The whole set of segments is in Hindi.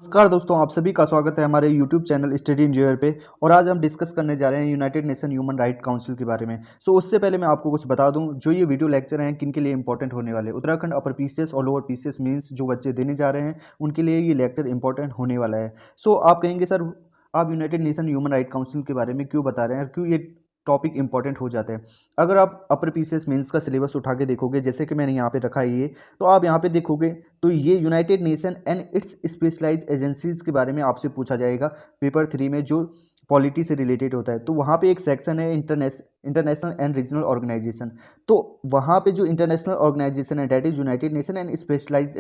नमस्कार दोस्तों, आप सभी का स्वागत है हमारे YouTube चैनल स्टडी इंजीनियर पे। और आज हम डिस्कस करने जा रहे हैं United Nation human right council के बारे में। उससे पहले मैं आपको कुछ बता दूं, जो ये वीडियो लेक्चर हैं किन के लिए इंपॉर्टेंट होने वाले। उत्तराखंड अपर पीसीएस और लोअर पीसीएस मींस जो बच्चे देने जा रहे हैं उनके लिए ये लेक्चर इंपॉर्टेंट होने वाला है। आप कहेंगे सर, आप United Nation human right council के बारे में क्यों बता रहे हैं, क्यों ये टॉपिक इंपॉर्टेंट हो जाता है। अगर आप अपर पीसीएस मेंस का सिलेबस उठा के देखोगे, जैसे कि मैंने यहाँ पे रखा है ये, तो आप यहाँ पे देखोगे तो ये United Nation and its specialized agencies के बारे में आपसे पूछा जाएगा पेपर 3 में, जो पॉलिटी से रिलेटेड होता है। तो वहाँ पे एक सेक्शन है इंटरनेशनल एंड रीजनल ऑर्गेनाइजेशन। तो वहाँ पे जो इंटरनेशनल ऑर्गेनाइजेशन है that is United Nation and specialized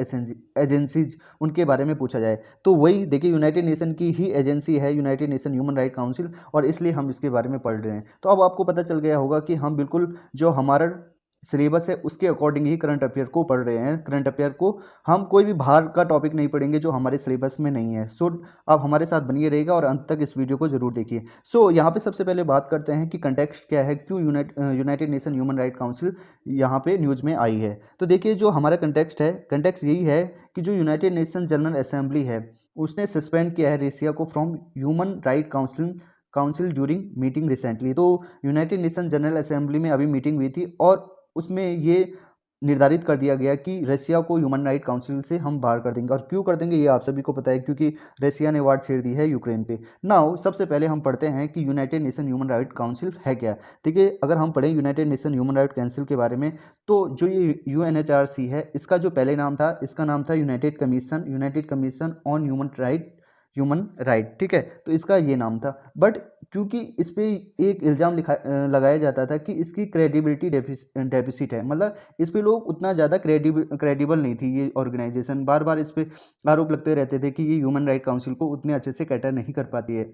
agencies, उनके बारे में पूछा जाए तो वही देखिए, यूनाइटेड नेशन की ही एजेंसी है United Nation human right council, और इसलिए हम इसके बारे में पढ़ रहे हैं। तो अब आपको पता चल गया होगा कि हम बिल्कुल जो हमारा सिलेबस है उसके अकॉर्डिंग ही करंट अफेयर को पढ़ रहे हैं। करंट अफेयर को हम कोई भी बाहर का टॉपिक नहीं पढ़ेंगे जो हमारे सिलेबस में नहीं है। आप हमारे साथ बनिए रहेगा और अंत तक इस वीडियो को जरूर देखिए। यहाँ पे सबसे पहले बात करते हैं कि कंटेक्स्ट क्या है, क्यों United Nation human right council यहाँ पे न्यूज़ में आई है। तो देखिए, जो हमारा कंटेक्स्ट है, कंटेक्स्ट यही है कि जो यूनाइटेड नेशन जनरल असेंबली है उसने सस्पेंड किया है रसिया को from human right council during meeting recently. तो यूनाइटेड नेशन जनरल असेंबली में अभी मीटिंग हुई थी और उसमें ये निर्धारित कर दिया गया कि रसिया को ह्यूमन राइट काउंसिल से हम बाहर कर देंगे। और क्यों कर देंगे ये आप सभी को पता है, क्योंकि रसिया ने वार छेड़ दी है यूक्रेन पे। नाउ सबसे पहले हम पढ़ते हैं कि United Nation human right council है क्या। देखिए, अगर हम पढ़ें United Nation human right council के बारे में, तो जो ये यूएनएचआरसी है, इसका जो पहले नाम था, इसका नाम था United commission on human right. ठीक है, तो इसका ये नाम था। बट क्योंकि इस पे एक इल्ज़ाम लगाया जाता था कि इसकी क्रेडिबिलिटी डेफिसिट है, मतलब इस पे लोग उतना ज़्यादा क्रेडिबल नहीं थी। ये ऑर्गेनाइजेशन बार बार इस पे आरोप लगते रहते थे कि ये ह्यूमन राइट काउंसिल को उतने अच्छे से कैटर नहीं कर पाती है।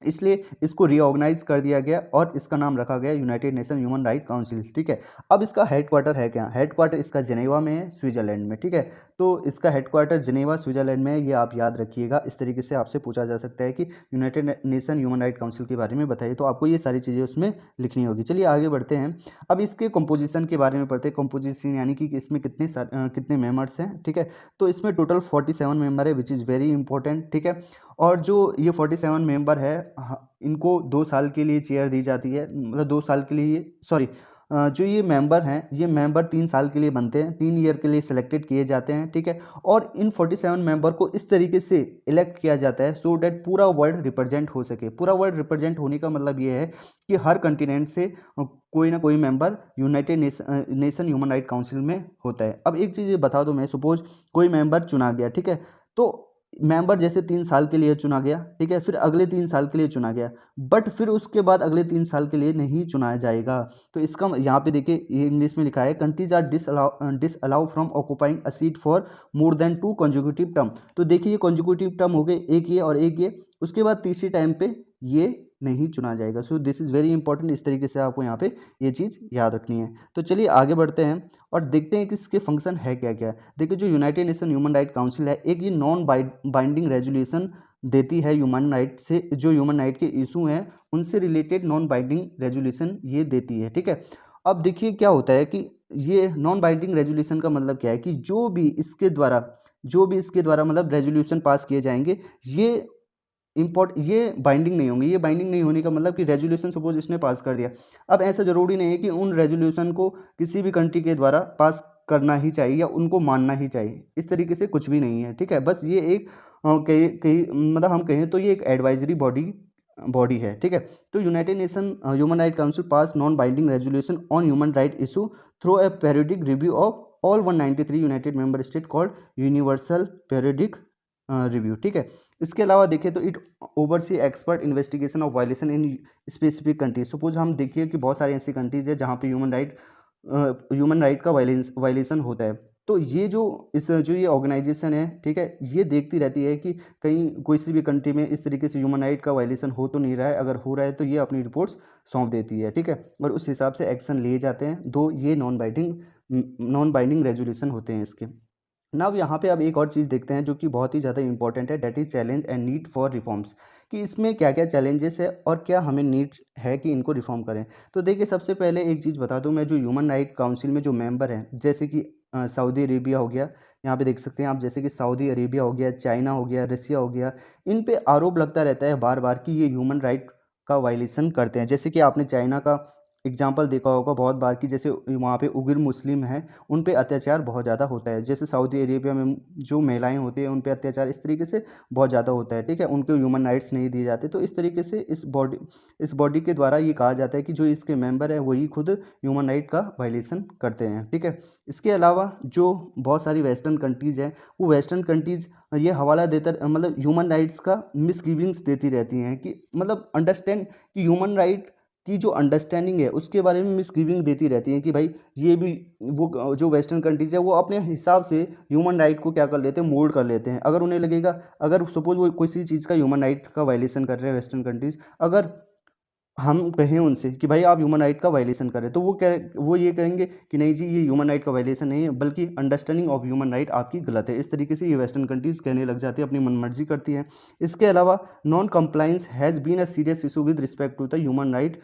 इसलिए इसको रीऑर्गेनाइज कर दिया गया और इसका नाम रखा गया United Nation human right council. ठीक है, अब इसका हेडक्वार्टर है क्या, हेडक्वार्टर इसका जिनेवा में है, स्विट्जरलैंड में। ठीक है, तो इसका हेडक्वार्टर जिनेवा स्विट्जरलैंड में है, ये आप याद रखिएगा। इस तरीके से आपसे पूछा जा सकता है कि United Nation human right council के बारे में बताइए, तो आपको ये सारी चीज़ें उसमें लिखनी होगी। चलिए आगे बढ़ते हैं। अब इसके कंपोजिशन के बारे में पढ़ते हैं। कंपोजिशन यानी कि इसमें कितने मेंबर्स हैं। ठीक है, तो इसमें टोटल 47 मेंबर है, विच इज़ वेरी इंपॉर्टेंट। ठीक है, और जो ये 47 मेंबर है, इनको 2 साल के लिए चेयर दी जाती है, मतलब 2 साल के लिए, सॉरी, जो ये मेंबर हैं, ये मेंबर 3 साल के लिए बनते हैं, 3 ईयर के लिए सिलेक्टेड किए जाते हैं। ठीक है, और इन 47 मेंबर को इस तरीके से इलेक्ट किया जाता है सो डैट पूरा वर्ल्ड रिप्रेजेंट हो सके। पूरा वर्ल्ड रिप्रेजेंट होने का मतलब ये है कि हर कंटिनेंट से कोई ना कोई member United Nation human right council में होता है। अब एक चीज़ बता दो, मैं सपोज कोई मेंबर चुना गया। ठीक है, तो मेंबर जैसे 3 साल के लिए चुना गया, ठीक है, फिर अगले 3 साल के लिए चुना गया, बट फिर उसके बाद अगले 3 साल के लिए नहीं चुनाया जाएगा। तो इसका यहाँ पे देखिए, ये इंग्लिश में लिखा है, countries are disallow from occupying a seat for more than 2 consecutive term. तो देखिए, ये कंजिक्यूटिव टर्म हो गए, एक ये और एक ये, उसके बाद तीसरी टाइम पे ये नहीं चुना जाएगा। So this is very important. इस तरीके से आपको यहाँ पे ये चीज़ याद रखनी है। तो चलिए आगे बढ़ते हैं और देखते हैं कि इसके फंक्शन है क्या क्या। देखिए, जो United Nation human right council है, एक ये नॉन बाइंडिंग रेजोल्यूशन देती है ह्यूमन राइट से, जो ह्यूमन राइट के इशू हैं उनसे रिलेटेड नॉन बाइंडिंग रेजोल्यूशन ये देती है। ठीक है, अब देखिए क्या होता है कि ये नॉन बाइंडिंग रेजोल्यूशन का मतलब क्या है कि जो भी इसके द्वारा मतलब रेजोल्यूशन पास किए जाएंगे, ये बाइंडिंग नहीं होंगे। ये बाइंडिंग नहीं होने का मतलब कि रेजोल्यूशन सपोज इसने पास कर दिया, अब ऐसा ज़रूरी नहीं है कि उन रेजोल्यूशन को किसी भी कंट्री के द्वारा पास करना ही चाहिए या उनको मानना ही चाहिए। इस तरीके से कुछ भी नहीं है। ठीक है, बस ये एक कई कई मतलब हम कहें तो ये एक एडवाइजरी बॉडी है। ठीक है, तो United Nation human right council pass non binding resolution on human right issue through a periodic review of all 193 United member state called universal periodic review. ठीक है, इसके अलावा देखिए तो it oversee expert investigation of violation in specific countries. Suppose हम देखिए कि बहुत सारी ऐसी कंट्रीज है जहाँ पे ह्यूमन राइट का वायलेशन होता है। तो ये ऑर्गेनाइजेशन है, ठीक है, ये देखती रहती है कि कहीं किसी भी कंट्री में इस तरीके से ह्यूमन राइट का वायलेशन हो तो नहीं रहा है। अगर हो रहा है तो ये अपनी रिपोर्ट्स सौंप देती है। ठीक है, और उस हिसाब से एक्शन लिए जाते हैं, दो ये नॉन बाइंडिंग रेजोल्यूशन होते हैं इसके। नाउ यहाँ पे अब एक और चीज़ देखते हैं जो कि बहुत ही ज़्यादा इंपॉर्टेंट है, that is challenge and need for reforms, कि इसमें क्या क्या चैलेंजेस है और क्या हमें नीड्स है कि इनको रिफॉर्म करें। तो देखिए, सबसे पहले एक चीज़ बता दूं मैं, जो ह्यूमन राइट काउंसिल में जो मेंबर हैं, जैसे कि सऊदी अरेबिया हो गया, यहाँ पे देख सकते हैं आप, जैसे कि सऊदी अरेबिया हो गया, चाइना हो गया, रसिया हो गया, इन पे आरोप लगता रहता है बार बार कि ये ह्यूमन राइट का वायलेशन करते हैं। जैसे कि आपने चाइना का एग्जाम्पल देखा होगा बहुत बार कि जैसे वहाँ पे उग्र मुस्लिम हैं, उन पे अत्याचार बहुत ज़्यादा होता है। जैसे सऊदी अरेबिया में जो महिलाएं होती हैं उन पे अत्याचार इस तरीके से बहुत ज़्यादा होता है, ठीक है, उनको ह्यूमन राइट्स नहीं दिए जाते। तो इस तरीके से इस बॉडी के द्वारा ये कहा जाता है कि जो इसके मेंबर हैं वही खुद ह्यूमन राइट का वायलेशन करते हैं, ठीक है। इसके अलावा जो बहुत सारी वेस्टर्न कंट्रीज़ हैं, वो वेस्टर्न कंट्रीज़ ये हवाला देता मतलब ह्यूमन राइट्स का मिसगिविंग्स देती रहती हैं कि मतलब अंडरस्टैंड कि ह्यूमन राइट की जो अंडरस्टैंडिंग है उसके बारे में मिसगिविंग देती रहती हैं कि भाई ये भी वो जो वेस्टर्न कंट्रीज़ है वो अपने हिसाब से ह्यूमन राइट को क्या कर लेते हैं, मोल्ड कर लेते हैं। अगर उन्हें लगेगा, अगर सपोज वो किसी चीज़ का ह्यूमन राइट का वायलेशन कर रहे हैं वेस्टर्न कंट्रीज़, अगर हम कहें उनसे कि भाई आप ह्यूमन राइट का वायलेशन कर रहे हैं, तो वो ये कहेंगे कि नहीं जी, ये ह्यूमन राइट का वायलेशन नहीं है, बल्कि अंडरस्टैंडिंग ऑफ ह्यूमन राइट आपकी गलत है। इस तरीके से ये वेस्टर्न कंट्रीज़ कहने लग जाती है, अपनी मनमर्जी करती हैं। इसके अलावा non compliance has been a serious issue with respect to the human right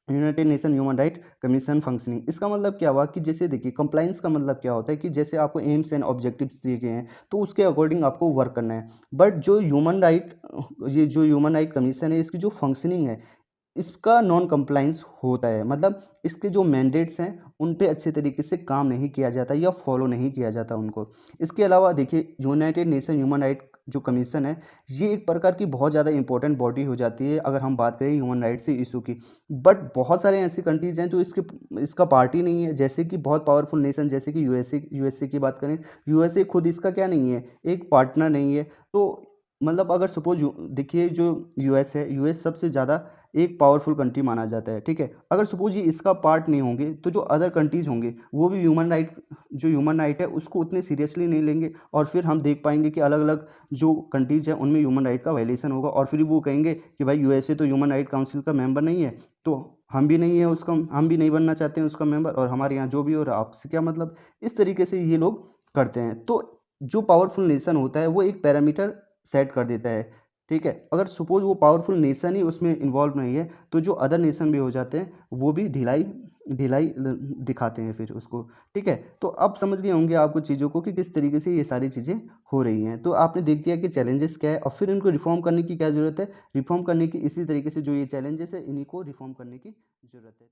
United Nation human right commission functioning. इसका मतलब क्या हुआ कि जैसे देखिए, कंप्लाइंस का मतलब क्या होता है कि जैसे आपको एम्स एंड ऑब्जेक्टिव्स दिए गए हैं तो उसके अकॉर्डिंग आपको वर्क करना है। बट जो ह्यूमन राइट कमीशन है, इसकी जो फंक्शनिंग है, इसका नॉन कंप्लाइंस होता है। मतलब इसके जो मैंडेट्स हैं उन पे अच्छे तरीके से काम नहीं किया जाता या फॉलो नहीं किया जाता उनको। इसके अलावा देखिए, यूनाइटेड नेशन ह्यूमन राइट जो कमीशन है, ये एक प्रकार की बहुत ज़्यादा इंपॉर्टेंट बॉडी हो जाती है अगर हम बात करें ह्यूमन राइट से इशू की। बट बहुत सारे ऐसी कंट्रीज़ हैं जो इसका पार्ट ही नहीं है। जैसे कि बहुत पावरफुल नेशन जैसे कि यूएसए की बात करें, यूएसए खुद इसका क्या नहीं है, एक पार्टनर नहीं है। तो मतलब अगर सपोज देखिए, जो यूएस है, यूएस सबसे ज़्यादा एक पावरफुल कंट्री माना जाता है, ठीक है। अगर सपोज ये इसका पार्ट नहीं होंगे तो जो अदर कंट्रीज़ होंगे वो भी ह्यूमन राइट है उसको उतने सीरियसली नहीं लेंगे, और फिर हम देख पाएंगे कि अलग अलग जो कंट्रीज़ हैं उनमें ह्यूमन राइट का वायलेशन होगा, और फिर वो कहेंगे कि भाई यूएसए तो ह्यूमन राइट काउंसिल का मेंबर नहीं है, तो हम भी नहीं बनना चाहते हैं उसका मेंबर, और हमारे यहाँ जो भी हो रहा है आपसे क्या मतलब। इस तरीके से ये लोग करते हैं। तो जो पावरफुल नेशन होता है वो एक पैरामीटर सेट कर देता है, ठीक है। अगर सपोज वो पावरफुल नेशन ही उसमें इन्वॉल्व नहीं है तो जो अदर नेशन भी हो जाते हैं वो भी ढिलाई ढिलाई दिखाते हैं फिर उसको, ठीक है। तो अब समझ गए होंगे आपको चीज़ों को कि किस तरीके से ये सारी चीज़ें हो रही हैं। तो आपने देख दिया कि चैलेंजेस क्या है और फिर इनको रिफॉर्म करने की क्या ज़रूरत है। रिफॉर्म करने की इसी तरीके से जो ये चैलेंजेस है इन्हीं को रिफॉर्म करने की ज़रूरत है।